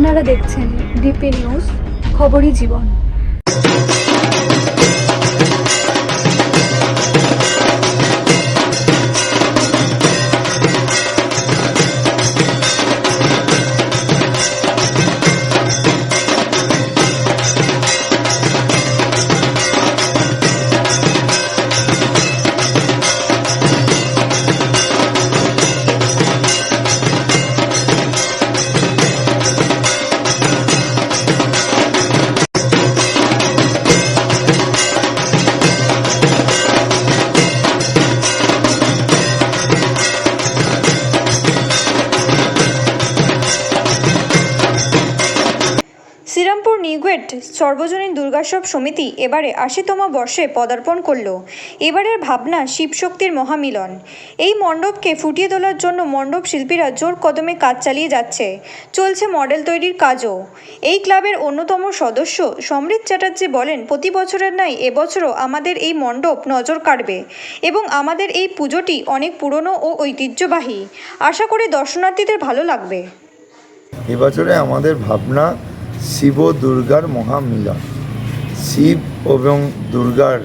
আপনারা দেখছেন DP news, খবরই জীবন। শ্রীরামপুর নিউগেট সর্বজনীন দুর্গোৎসব সমিতি এবারে ৮০তম বর্ষে পদার্পণ করল। এবারের ভাবনা শিবশক্তির মহামিলন। এই মণ্ডপকে ফুটিয়ে তোলার জন্য মণ্ডপ শিল্পীরা জোর কদমে কাজ চালিয়ে যাচ্ছে। চলছে মডেল তৈরির কাজও। এই ক্লাবের অন্যতম সদস্য সমৃদ্ধ চ্যাটার্জি বলেন, প্রতি বছরের ন্যায় এবছরও আমাদের এই মণ্ডপ নজর কাড়বে এবং আমাদের এই পুজোটি অনেক পুরনো ও ঐতিহ্যবাহী। আশা করি দর্শনার্থীদের ভালো লাগবে। এবছরে আমাদের ভাবনা শিব ও দুর্গার মহামিলন। শিব এবং দুর্গার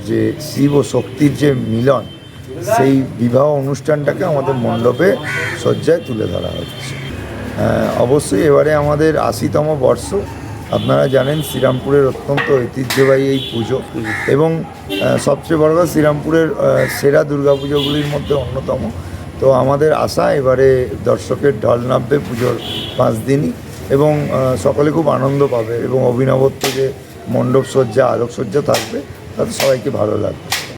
যে শিব ও শক্তির যে মিলন, সেই বিবাহ অনুষ্ঠানটাকে আমাদের মণ্ডপে সজ্জায় তুলে ধরা হচ্ছে। অবশ্যই এবারে আমাদের ৮০তম বর্ষ। আপনারা জানেন শ্রীরামপুরের অত্যন্ত ঐতিহ্যবাহী এই পুজো এবং সবচেয়ে বড় কথা শ্রীরামপুরের সেরা দুর্গাপুজোগুলির মধ্যে অন্যতম। তো আমাদের আশা এবারে দর্শকের ঢল নামবে পুজোর 5 দিনই এবং সকলে খুব আনন্দ পাবে এবং অভিনবত্ব যে মণ্ডপ সজ্জা, আলোকসজ্জা থাকবে তাতে সবাইকে ভালো লাগবে।